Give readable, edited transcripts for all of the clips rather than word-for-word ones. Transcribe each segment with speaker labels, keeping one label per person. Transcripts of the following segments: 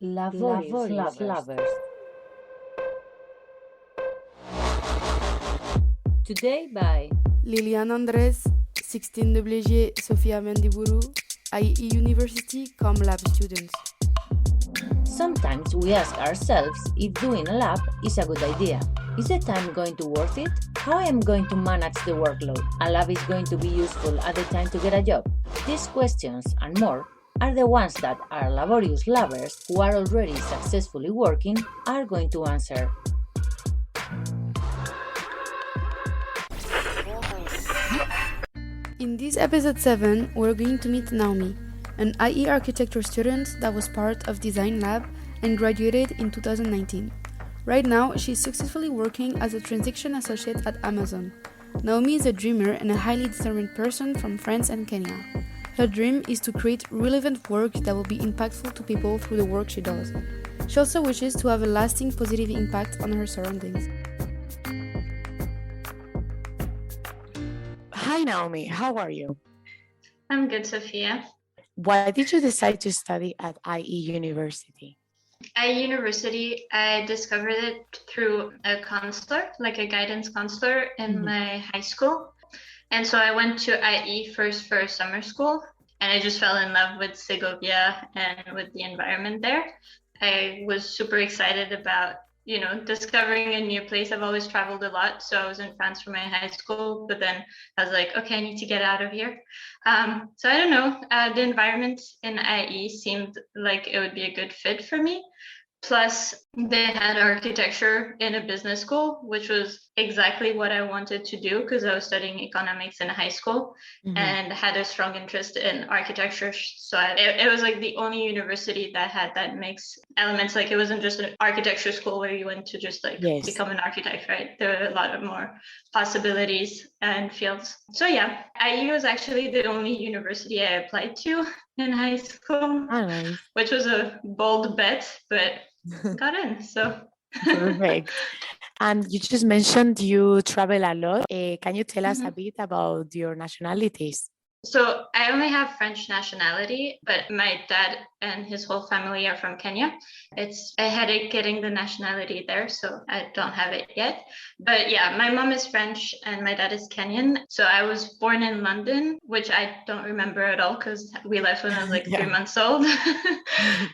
Speaker 1: Laborious Lovers. Today by
Speaker 2: Liliane Andres, 16 de Blégier, Sofia Mendiburu, IE University Lab students.
Speaker 1: Sometimes we ask ourselves if doing a lab is a good idea. Is the time going to worth it? How I am going to manage the workload? A lab is going to be useful at the time to get a job? These questions and more are the ones that our laborious lovers who are already successfully working are going to answer.
Speaker 2: In this episode 7, we're going to meet Naomi, an IE architecture student that was part of Design Lab and graduated in 2019. Right now, she's successfully working as a transaction associate at Amazon. Naomi is a dreamer and a highly determined person from France and Kenya. Her dream is to create relevant work that will be impactful to people through the work she does. She also wishes to have a lasting positive impact on her surroundings.
Speaker 3: Hi, Naomi. How are you?
Speaker 4: I'm good, Sophia.
Speaker 3: Why did you decide to study at IE University?
Speaker 4: At university, I discovered it through a counselor, like a guidance counselor in my high school. And so I went to IE first for summer school, and I just fell in love with Segovia and with the environment there. I was super excited about discovering a new place. I've always traveled a lot. So I was in France for my high school, but then I was like, okay, I need to get out of here. So I don't know, the environment in IE seemed like it would be a good fit for me. Plus, they had architecture in a business school, which was exactly what I wanted to do because I was studying economics in high school and had a strong interest in architecture. So it was like the only university that had that mix elements. Like it wasn't just an architecture school where you went to just become an architect, right? There were a lot of more possibilities and fields. So yeah, IU was actually the only university I applied to in high school, which was a bold bet, but got in. So
Speaker 3: perfect. And you just mentioned you travel a lot. Can you tell us a bit about your nationalities?
Speaker 4: So I only have French nationality, but my dad and his whole family are from Kenya. It's a headache getting the nationality there, so I don't have it yet. But yeah, my mom is French and my dad is Kenyan. So I was born in London, which I don't remember at all because we left when I was like 3 months old.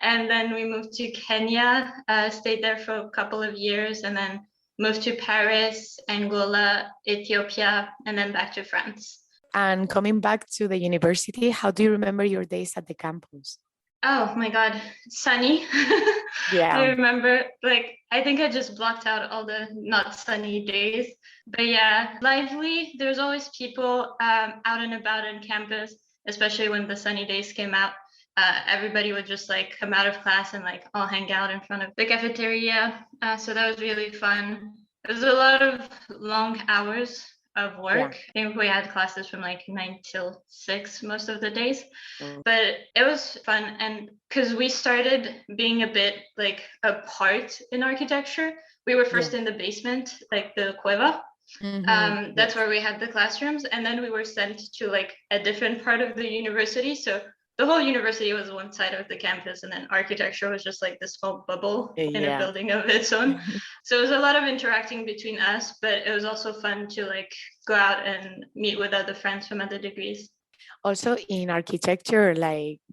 Speaker 4: And then we moved to Kenya, stayed there for a couple of years, and then moved to Paris, Angola, Ethiopia, and then back to France.
Speaker 3: And coming back to the university, how do you remember your days at the campus?
Speaker 4: Oh my God, sunny.
Speaker 3: Yeah.
Speaker 4: I remember, I think I just blocked out all the not sunny days. But yeah, lively. There's always people out and about on campus, especially when the sunny days came out. Everybody would just come out of class and all hang out in front of the cafeteria. So that was really fun. It was a lot of long hours of work. I think we had classes from 9 till 6 most of the days, but it was fun. And because we started being a bit apart in architecture, we were first in the basement, the cueva. That's where we had the classrooms, and then we were sent to a different part of the university. So the whole university was one side of the campus, and then architecture was just this small bubble in a building of its own. So it was a lot of interacting between us, but it was also fun to go out and meet with other friends from other degrees.
Speaker 3: Also in architecture,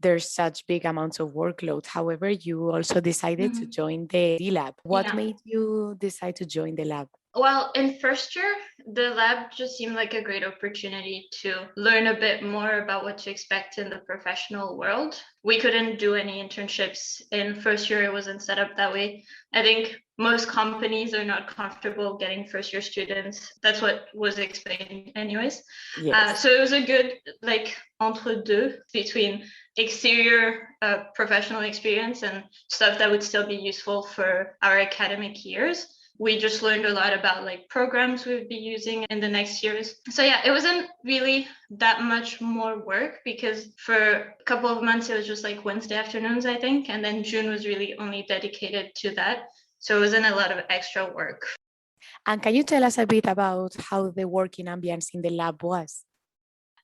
Speaker 3: there's such big amounts of workload. However, you also decided to join the D Lab. What made you decide to join the lab?
Speaker 4: Well, in first year, the lab just seemed like a great opportunity to learn a bit more about what to expect in the professional world. We couldn't do any internships in first year. It wasn't set up that way. I think most companies are not comfortable getting first year students. That's what was explained anyways. So it was a good entre deux between exterior professional experience and stuff that would still be useful for our academic years. We just learned a lot about programs we'd be using in the next years. So yeah, it wasn't really that much more work because for a couple of months, it was just Wednesday afternoons, I think. And then June was really only dedicated to that. So it wasn't a lot of extra work.
Speaker 3: And can you tell us a bit about how the working ambience in the lab was?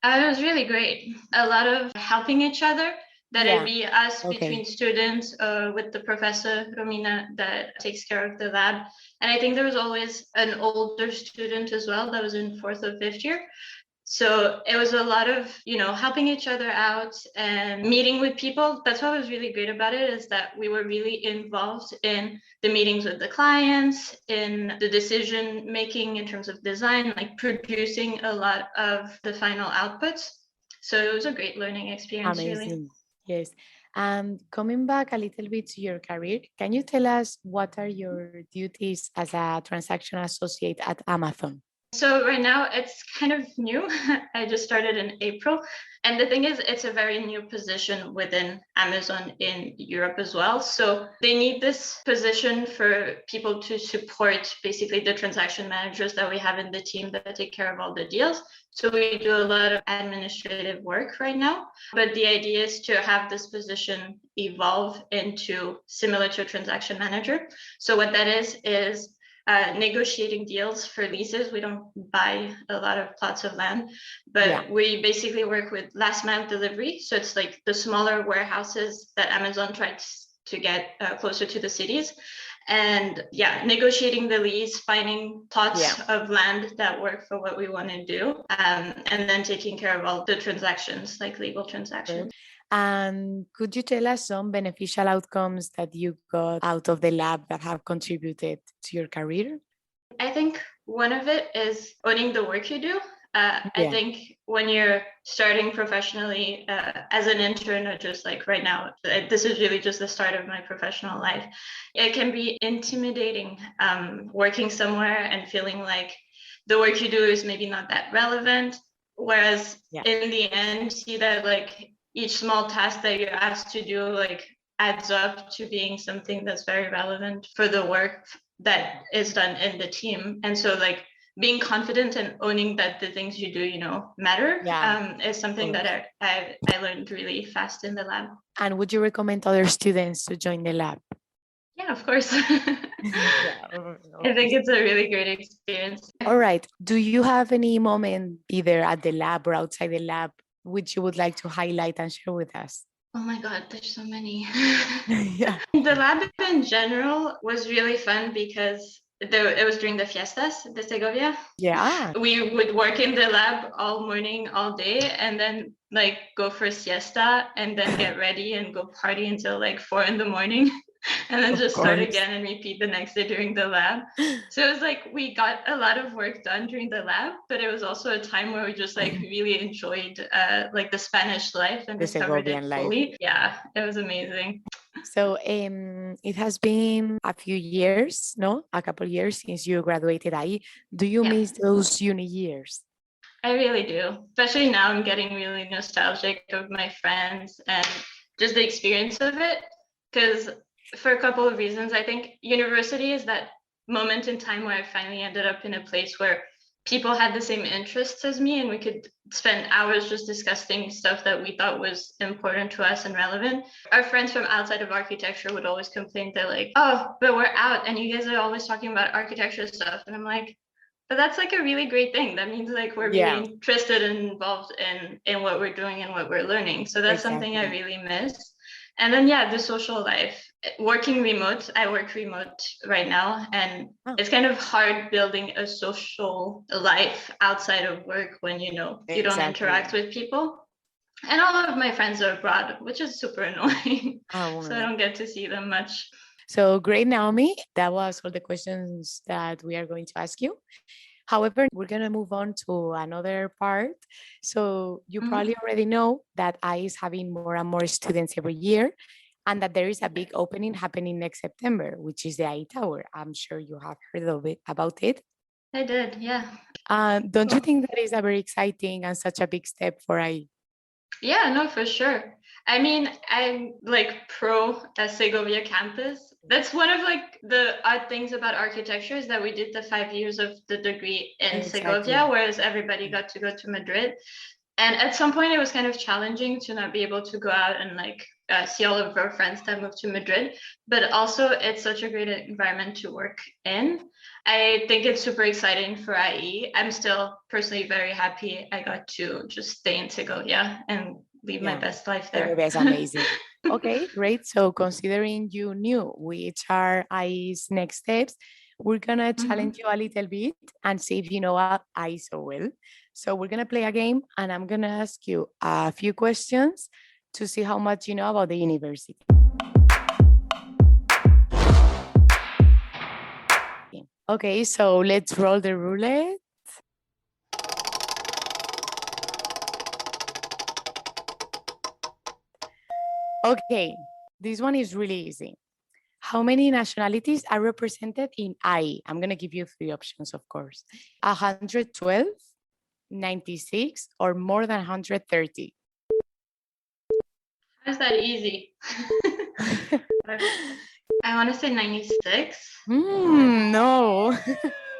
Speaker 4: It was really great. A lot of helping each other. that
Speaker 3: Yeah.
Speaker 4: it be us
Speaker 3: Okay.
Speaker 4: between students with the professor Romina that takes care of the lab. And I think there was always an older student as well that was in 4th or 5th year. So it was a lot of, helping each other out and meeting with people. That's what was really great about it, is that we were really involved in the meetings with the clients, in the decision making in terms of design, like producing a lot of the final outputs. So it was a great learning experience, really.
Speaker 3: Amazing. Yes. And coming back a little bit to your career, can you tell us what are your duties as a transaction associate at Amazon?
Speaker 4: So right now it's kind of new. I just started in April. And the thing is, it's a very new position within Amazon in Europe as well. So they need this position for people to support basically the transaction managers that we have in the team that take care of all the deals. So we do a lot of administrative work right now. But the idea is to have this position evolve into similar to a transaction manager. So what that is negotiating deals for leases. We don't buy a lot of plots of land, but we basically work with last mile delivery. So it's like the smaller warehouses that Amazon tries to get closer to the cities. And negotiating the lease, finding plots of land that work for what we want to do, and then taking care of all the transactions, like legal transactions.
Speaker 3: And could you tell us some beneficial outcomes that you got out of the lab that have contributed to your career?
Speaker 4: I think one of it is owning the work you do. I think when you're starting professionally as an intern, or just like right now, this is really just the start of my professional life. It can be intimidating working somewhere and feeling like the work you do is maybe not that relevant. Whereas in the end, see that like each small task that you're asked to do like adds up to being something that's very relevant for the work that is done in the team. And so like being confident and owning that the things you do, matter is something that I learned really fast in the lab.
Speaker 3: And would you recommend other students to join the lab?
Speaker 4: Yeah, of course. I think it's a really great experience.
Speaker 3: All right. Do you have any moment either at the lab or outside the lab which you would like to highlight and share with us?
Speaker 4: Oh my God, there's so many.
Speaker 3: Yeah.
Speaker 4: The lab in general was really fun because it was during the fiestas de Segovia.
Speaker 3: Yeah.
Speaker 4: We would work in the lab all morning, all day, and then like go for siesta and then get ready and go party until like 4 a.m. and then just start again and repeat the next day during the lab. So it was like we got a lot of work done during the lab, but it was also a time where we just like really enjoyed like the Spanish life and discovered it fully. Life. Yeah, it was amazing.
Speaker 3: So it has been a few years, no? A couple of years since you graduated IE. Do you miss those uni years?
Speaker 4: I really do. Especially now I'm getting really nostalgic of my friends and just the experience of it. Because for a couple of reasons, I think university is that moment in time where I finally ended up in a place where people had the same interests as me and we could spend hours just discussing stuff that we thought was important to us and relevant. Our friends from outside of architecture would always complain. They're like, oh, but we're out and you guys are always talking about architecture stuff. And I'm like, but that's like a really great thing. That means like we're really interested and involved in what we're doing and what we're learning. So that's something I really miss. And then, the social life, working remote. I work remote right now, and it's kind of hard building a social life outside of work when, you don't interact with people. And all of my friends are abroad, which is super annoying. So I don't get to see them much.
Speaker 3: So great, Naomi. That was all the questions that we are going to ask you. However, we're going to move on to another part. So you probably already know that IE is having more and more students every year, and that there is a big opening happening next September, which is the IE Tower. I'm sure you have heard about it.
Speaker 4: I did, yeah.
Speaker 3: Don't you think that is a very exciting and such a big step for IE?
Speaker 4: Yeah, no, for sure. I mean, I'm like pro Segovia campus. That's one of like the odd things about architecture is that we did the 5 years of the degree in Segovia, whereas everybody got to go to Madrid. And at some point it was kind of challenging to not be able to go out and like see all of our friends that moved to Madrid, but also it's such a great environment to work in. I think it's super exciting for IE. I'm still personally very happy I got to just stay in Segovia and live my best life
Speaker 3: The
Speaker 4: there.
Speaker 3: movie is amazing. Okay, great. So considering you knew which are IE's next steps, we're gonna challenge you a little bit and see if you know IE so well. So we're gonna play a game and I'm gonna ask you a few questions to see how much you know about the university. Okay, so let's roll the roulette. Okay, this one is really easy. How many nationalities are represented in IE? I'm going to give you three options, of course. 112, 96, or more than 130?
Speaker 4: How's that easy? I want to say 96.
Speaker 3: No.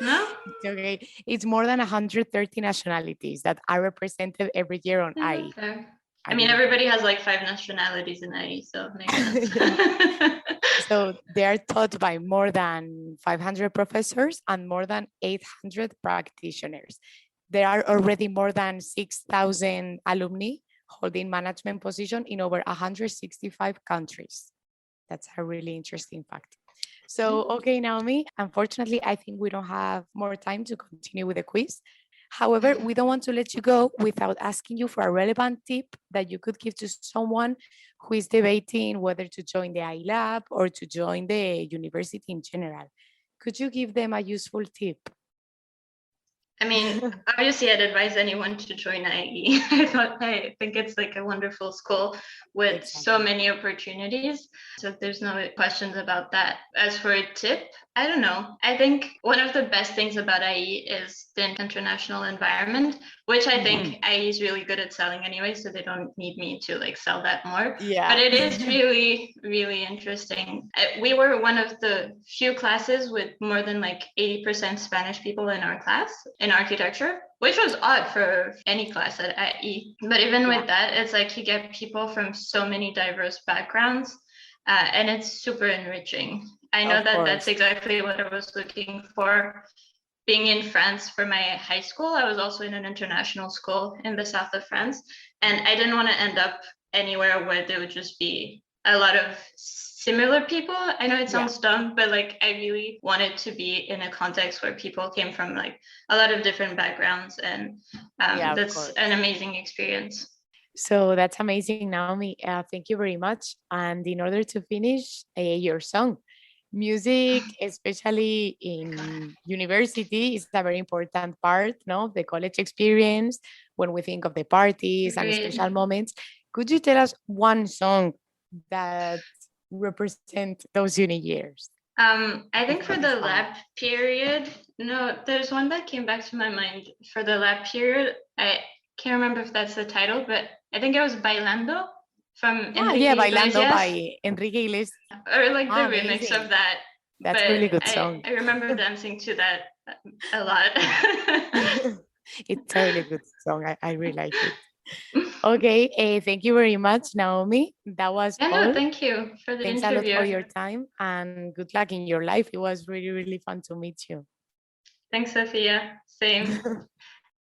Speaker 4: No?
Speaker 3: It's okay. It's more than 130 nationalities that are represented every year on IE.
Speaker 4: Okay. I mean, everybody has like 5 nationalities in IE, so it makes sense.
Speaker 3: So they are taught by more than 500 professors and more than 800 practitioners. There are already more than 6,000 alumni holding management position in over 165 countries. That's a really interesting fact. So, okay, Naomi, unfortunately, I think we don't have more time to continue with the quiz. However, we don't want to let you go without asking you for a relevant tip that you could give to someone who is debating whether to join the iLab or to join the university in general. Could you give them a useful tip?
Speaker 4: I mean, obviously, I'd advise anyone to join IE. I think it's like a wonderful school with so many opportunities. So there's no questions about that. As for a tip, I don't know. I think one of the best things about IE is the international environment, which I think IE is really good at selling anyway, so they don't need me to like sell that more.
Speaker 3: Yeah.
Speaker 4: But it is really, really interesting. We were one of the few classes with more than like 80% Spanish people in our class in architecture, which was odd for any class at IE. But even with that, it's like you get people from so many diverse backgrounds, and it's super enriching. I know that that's exactly what I was looking for. Being in France for my high school, I was also in an international school in the south of France, and I didn't want to end up anywhere where there would just be a lot of similar people. I know it sounds dumb, but like I really wanted to be in a context where people came from like a lot of different backgrounds, and that's an amazing experience.
Speaker 3: So that's amazing, Naomi. Thank you very much. And in order to finish your song, music, especially in university, is a very important part, no, the college experience when we think of the parties and special moments. Could you tell us one song that represent those uni years?
Speaker 4: I think for the lab period, no, there's one that came back to my mind for the lab period. I can't remember if that's the title, but I think it was Bailando from Enrique
Speaker 3: Bailando
Speaker 4: Iglesias.
Speaker 3: By Enrique Iglesias.
Speaker 4: Or like the remix of that.
Speaker 3: That's a really good song.
Speaker 4: I remember dancing to that a lot.
Speaker 3: It's a really good song. I really like it. Okay, thank you very much, Naomi. That was all.
Speaker 4: No, thank you for the
Speaker 3: Thanks
Speaker 4: interview.
Speaker 3: a lot for your time and good luck in your life. It was really, really fun to meet you.
Speaker 4: Thanks, Sophia. Same.